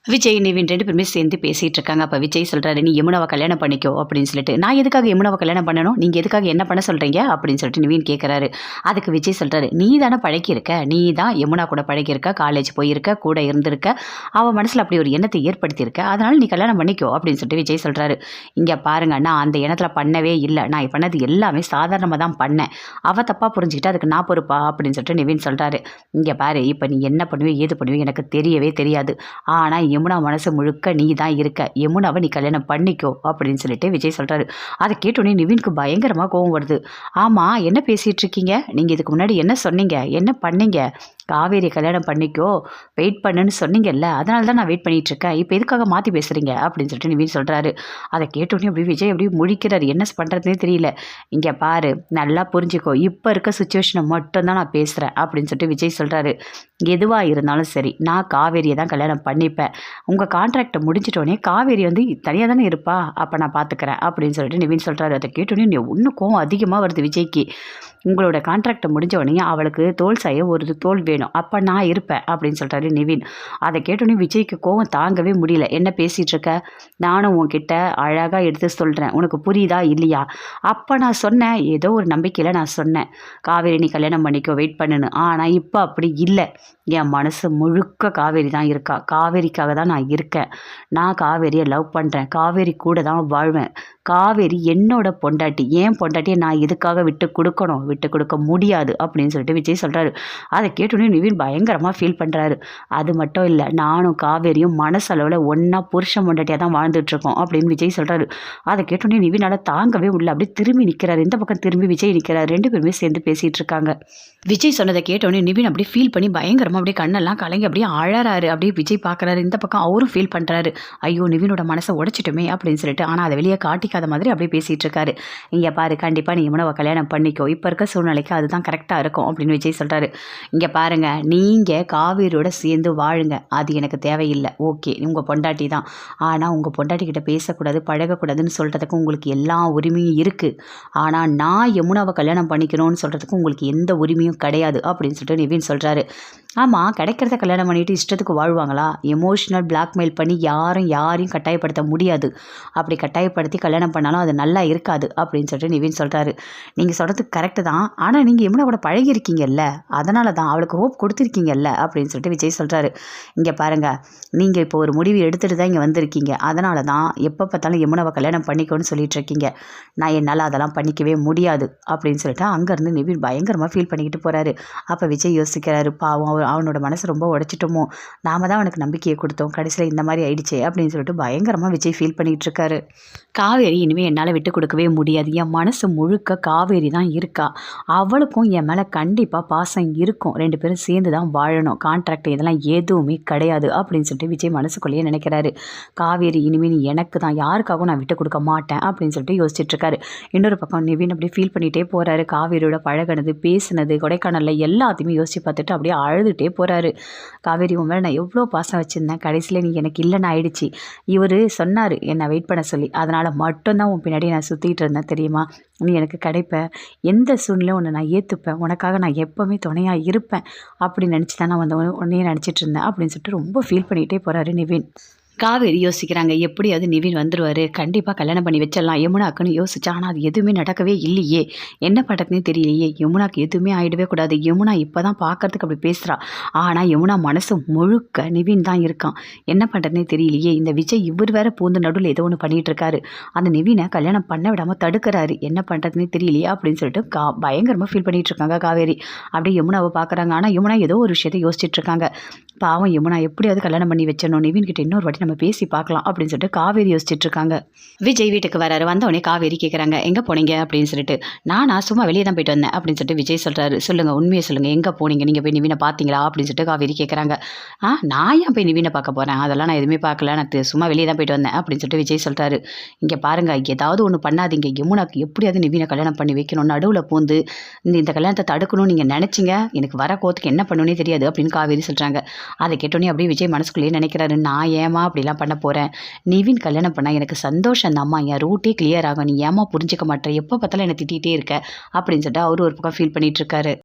விஜய், நிவின் 2 பேருமே சேர்ந்து பேசிட்டு இருக்காங்க. அப்ப விஜய் சொல்றாரு, "நீ யமுனாவ கல்யாணம் பண்ணிக்கோ" அப்படின்னு சொல்லிட்டு. "நான் எதுக்காக யமுனாவ கல்யாணம் பண்ணணும்? நீங்க எதுக்காக என்ன பண்ண சொல்றீங்க?" அப்படின்னு சொல்லிட்டு நிவின் கேட்கறாரு. அதுக்கு விஜய் சொல்றாரு, "நீ தானே பழகியிருக்க. நீ தான் யமுனா கூட பழகியிருக்க, காலேஜ் போயிருக்க, கூட இருந்திருக்க. அவ மனசுல அப்படி ஒரு எண்ணத்தை ஏற்படுத்தியிருக்க. அதனால நீ கல்யாணம் பண்ணிக்கோ" அப்படின்னு சொல்லிட்டு விஜய் சொல்றாரு. "இங்க பாருங்க, நான் அந்த எண்ணத்துல பண்ணவே இல்ல. நான் பண்ணது எல்லாமே சாதாரணமா தான் பண்ணேன். அவ தப்பா புரிஞ்சுக்கிட்டா அதுக்கு நான் பொறுப்பா?" அப்படின்னு சொல்லிட்டு நிவின் சொல்றாரு. "இங்க பாரு, இப்ப நீ என்ன பண்ணுவ, ஏது பண்ணுவ எனக்கு தெரியவே தெரியாது. ஆனா யமுனா மனசு முழுக்க நீ தான் இருக்க. யமுனாவை நீ கல்யாணம் பண்ணிக்கோ" அப்படின்னு சொல்லிட்டு விஜய் சொல்றாரு. அதை கேட்டோன்னே நிவினுக்கு பயங்கரமா கோவம் வருது. "ஆமா, என்ன பேசிட்டு இருக்கீங்க? நீங்க இதுக்கு முன்னாடி என்ன சொன்னீங்க? என்ன பண்ணீங்க? காவேரி கல்யாணம் பண்ணிக்கோ, வெயிட் பண்ணுன்னு சொன்னீங்கல்ல. அதனால தான் நான் வெயிட் பண்ணிட்டு இருக்கேன். இப்போ எதுக்காக மாத்தி பேசுறீங்க?" அப்படின்னு சொல்லிட்டு நிவின் சொல்றாரு. அதை கேட்டோன்னே அப்படியே விஜய் அப்படியே முழிக்கிறாரு. என்ன பண்றதுனே தெரியல. "இங்க பாரு, நல்லா புரிஞ்சுக்கோ. இப்போ இருக்க சுச்சுவேஷனை மட்டும் தான் நான் பேசுறேன்" அப்படின்னு சொல்லிட்டு விஜய் சொல்றாரு. "எதுவா இருந்தாலும் சரி, நான் காவேரியை தான் கல்யாணம் பண்ணிப்பேன். உங்க கான்ட்ராக்டை முடிஞ்சிட்டோடனே காவேரி வந்து தனியாக தானே இருப்பா. அப்போ நான் பார்த்துக்கிறேன்" அப்படின்னு சொல்லிட்டு நிவின் சொல்றாரு. அதை கேட்டோன்னே இன்னும் கோவம் அதிகமாக வருது விஜய்க்கு. "உங்களோட கான்ட்ராக்டை முடிஞ்ச உடனே அவளுக்கு தோல் சாய ஒரு தோல் வேணும். அப்போ நான் இருப்பேன்" அப்படின்னு சொல்றாரு நிவின். அதை கேட்டோன்னே விஜய்க்கு கோவம் தாங்கவே முடியல. "என்ன பேசிட்டு இருக்க? நானும் உன்கிட்ட அழகாக எடுத்து சொல்கிறேன். உனக்கு புரியுதா இல்லையா? அப்போ நான் சொன்னேன், ஏதோ ஒரு நம்பிக்கையில் நான் சொன்னேன், காவேரி நீ கல்யாணம் பண்ணிக்கோ, வெயிட் பண்ணுன்னு. ஆனால் இப்போ அப்படி இல்லை. என் மனசு முழுக்க காவேரி தான் இருக்கா. காவேரிக்காக தான் நான் இருக்கேன். நான் காவேரியை லவ் பண்ணுறேன். காவேரி கூட தான் வாழ்வேன். காவேரி என்னோட பொண்டாட்டி. என் பொண்டாட்டியை நான் இதுக்காக விட்டு கொடுக்கணும், விட்டு கொடுக்க முடியாது" அப்படின்னு சொல்லிட்டு விஜய் சொல்கிறாரு. அதை கேட்டோன்னே நிவின் பயங்கரமாக ஃபீல் பண்ணுறாரு. "அது மட்டும் இல்லை, நானும் காவேரியும் மனசளவில் ஒன்றா புருஷன் பொண்டாட்டியாக தான் வாழ்ந்துட்டுருக்கோம்" அப்படின்னு விஜய் சொல்கிறாரு. அதை கேட்டோன்னே நிவினால் தாங்கவே முடியல. அப்படியே திரும்பி நிற்கிறாரு. இந்த பக்கம் திரும்பி விஜய் நிற்கிறார். 2 பேருமே சேர்ந்து பேசிகிட்டு இருக்காங்க. விஜய் சொன்னதை கேட்டோன்னே நிவின் அப்படியே ஃபீல் பண்ணி பயங்கரமாக அப்படியே கண்ணெல்லாம் கலங்கி அப்படியே அழறாரு. அப்படியே விஜய் பார்க்குறாரு. இந்த பக்கம் அவரும் ஃபீல் பண்ணுறாரு. ஐயோ, நிவினோட மனசை உடைச்சிட்டோமே அப்படின்னு சொல்லிட்டு. ஆனால் அதை வெளியே காட்டிக்காத மாதிரி அப்படியே பேசிகிட்டு இருக்காரு. "இங்கே பாரு, கண்டிப்பாக நீ யமுனாவை கல்யாணம் பண்ணிக்கோ. இப்போ இருக்க சூழ்நிலைக்கு அதுதான் கரெக்டாக இருக்கும்" அப்படின்னு விஜய் சொல்கிறாரு. "இங்கே பாருங்க, நீங்கள் காவேரியோட சேர்ந்து வாழுங்க. அது எனக்கு தேவையில்லை. ஓகே, உங்கள் பொண்டாட்டி தான். ஆனால் உங்கள் பொண்டாட்டிக்கிட்ட பேசக்கூடாது, பழகக்கூடாதுன்னு சொல்கிறதுக்கு உங்களுக்கு எல்லா உரிமையும் இருக்குது. ஆனால் நான் யமுனாவை கல்யாணம் பண்ணிக்கணும்னு சொல்கிறதுக்கு உங்களுக்கு எந்த உரிமையும் கிடையாது" அப்படின்னு சொல்லிட்டு நிவின் சொல்கிறாரு. ஆமாம், கிடைக்கிறத கல்யாணம் பண்ணிட்டு இஷ்டத்துக்கு வாழ்வாங்களா? எமோஷ்னல் பிளாக்மெயில் பண்ணி யாரையும் கட்டாயப்படுத்த முடியாது. அப்படி கட்டாயப்படுத்தி கல்யாணம் பண்ணாலும் அது நல்லா இருக்காது அப்படின்னு சொல்லிட்டு நிவின் சொல்கிறாரு. "நீங்கள் சொல்கிறது கரெக்டு தான். ஆனால் நீங்கள் யமுனா கூட பழகிருக்கீங்கல்ல, அதனால தான் அவளுக்கு ஹோப் கொடுத்துருக்கீங்கல்ல" அப்படின்னு சொல்லிட்டு விஜய் சொல்கிறாரு. "இங்கே பாருங்கள், நீங்கள் இப்போ ஒரு முடிவு எடுத்துகிட்டு தான் இங்கே வந்திருக்கீங்க. அதனால தான் எப்போ பார்த்தாலும் யமுனாவை கல்யாணம் பண்ணிக்கோன்னு சொல்லிட்டு இருக்கீங்க. என்னால் அதெல்லாம் பண்ணிக்கவே முடியாது" அப்படின்னு சொல்லிட்டு அங்கேருந்து நிவின் பயங்கரமாக ஃபீல் பண்ணிக்கிட்டு போகிறாரு. அப்போ விஜய் யோசிக்கிறாரு. பாவம், அவனோட மனசு ரொம்ப உடைச்சிட்டோமோ, நாம தான் அவனுக்கு நம்பிக்கையை கொடுத்தோம், கடைசியில் இந்த மாதிரி ஆயிடுச்சே அப்படின்னு சொல்லிட்டு பயங்கரமாக விஜய் ஃபீல் பண்ணிகிட்டு இருக்காரு. "காவேரி இனிமேல் என்னால் விட்டு கொடுக்கவே முடியாது. என் மனசு முழுக்க காவேரி தான் இருக்கா. அவளுக்கும் என் மேலே கண்டிப்பாக பாசம் இருக்கும். 2 பேரும் சேர்ந்து தான் வாழணும். கான்ட்ராக்ட் இதெல்லாம் எதுவுமே கிடையாது" அப்படின்னு சொல்லிட்டு விஜய் மனசுக்குள்ளேயே நினைக்கிறாரு. "காவேரி இனிமேல் நீ எனக்கு தான், யாருக்காகவும் நான் விட்டு கொடுக்க மாட்டேன்" அப்படின்னு சொல்லிட்டு யோசிச்சுட்டு இருக்காரு. இன்னொரு பக்கம் நிவின் அப்படியே ஃபீல் பண்ணிகிட்டே போகிறாரு. காவேரியோட பழகினது, பேசுனது, கொடைக்கானலில் எல்லாத்தையுமே யோசிச்சு பார்த்துட்டு அப்படியே அழுதுகிட்டே போகிறாரு. "காவேரி, உன் மேலே நான் எவ்வளோ பாசம் வச்சுருந்தேன், கடைசியில் நீ எனக்கு இல்லைன்னு ஆயிடுச்சு. இவர் சொன்னார் என்னை வெயிட் பண்ண சொல்லி, அதனால் மட்டும்தான் உன் பின்னாடி நான் சுற்றிட்டு இருந்தேன் தெரியுமா? நீ எனக்கு கிடைப்ப, எந்த சூழ்நிலையும் உன்னை நான் ஏற்றுப்பேன், உனக்காக நான் எப்போவுமே துணையாக இருப்பேன் அப்படின்னு நினச்சி தான் நான் வந்து உன்னையே நினச்சிட்டு இருந்தேன்" அப்படின்னு சொல்லிட்டு ரொம்ப ஃபீல் பண்ணிகிட்டே போகிறாரு நிவின். காவேரி யோசிக்கிறாங்க. எப்படியாவது நிவின் வந்துடுவார், கண்டிப்பாக கல்யாணம் பண்ணி வச்சிடலாம் யமுனாக்குன்னு யோசிச்சா. ஆனால் அது எதுவுமே நடக்கவே இல்லையே. என்ன பண்ணுறதுனே தெரியலையே. யமுனாக்கு எதுவுமே ஆகிடவே கூடாது. யமுனா இப்போ தான் பார்க்கறதுக்கு அப்படி பேசுகிறா. ஆனால் யமுனா மனசு முழுக்க நிவின் தான் இருக்கான். என்ன பண்ணுறதுனே தெரியலையே. இந்த விஜய் இவர் வேற பூந்து நடுவில் ஏதோ ஒன்று பண்ணிகிட்டு இருக்காரு. அந்த நிவினை கல்யாணம் பண்ண விடாமல் தடுக்கிறாரு. என்ன பண்ணுறதுனே தெரியலையே அப்படின்னு சொல்லிட்டு பயங்கரமாக ஃபீல் பண்ணிகிட்டு இருக்காங்க காவேரி. அப்படியே யமுனாவை பார்க்குறாங்க. ஆனால் யமுனா ஏதோ ஒரு விஷயத்தை யோசிச்சுட்டு இருக்காங்க. பாவம், யமுனா எப்படியாவது கல்யாணம் பண்ணி வச்சிடணும், நிவின் கிட்ட இன்னொரு வாட்டி நம்ம பேசி பார்க்கலாம் அப்படின்னு சொல்லிட்டு காவேரி யோசிச்சுட்டு இருக்காங்க. விஜய் வீட்டுக்கு வராரு. வந்தவொடனே காவேரி கேட்குறாங்க, "எங்கே போனீங்க?" அப்படின்னு சொல்லிட்டு. "நான் சும்மா வெளியே தான் போயிட்டு வந்தேன்" அப்படின்னு சொல்லிட்டு விஜய் சொல்கிறாரு. "சொல்லுங்கள், உண்மையை சொல்லுங்கள், எங்கே போனீங்க? நீங்கள் போய் நிவினை பார்த்தீங்களா?" அப்படின்னு சொல்லிட்டு காவேரி கேட்குறாங்க. நான் ஏன் போய் நிவினை பார்க்க போகிறேன்? அதெல்லாம் நான் எதுவுமே பார்க்கல. நான் சும்மா வெளியே தான் போயிட்டு வந்தேன்" அப்படின்னு சொல்லிட்டு விஜய் சொல்கிறாரு. "இங்கே பாருங்கள், ஏதாவது ஒன்று பண்ணாதீங்க. யமுனாக்கு எப்படியாவது நிவினை கல்யாணம் பண்ணி வைக்கணும், நடுவில் பூந்து இந்த கல்யாணத்தை தடுக்கணும்னு நீங்கள் நினச்சிங்க, எனக்கு வர கோத்துக்கு என்ன பண்ணுன்னே தெரியாது" அப்படின்னு காவேரி சொல்கிறாங்க. அதை கேட்டோன்னே அப்படியே விஜய் மனசுக்குள்ளேயே நினைக்கிறாரு. "நான் ஏமா அப்படிலாம் பண்ண போகிறேன்? நிவின் கல்யாணம் பண்ணால் எனக்கு சந்தோஷம் தான்மா. என் ரூட்டே கிளியர் ஆகும். நீ ஏமா புரிஞ்சுக்க மாட்டேற? எப்போ பார்த்தாலும் என்னை திட்டிகிட்டே இருக்க" அப்படின்னு சொல்லிட்டு அவரு ஒரு பக்கம் ஃபீல் பண்ணிட்டு இருக்காரு.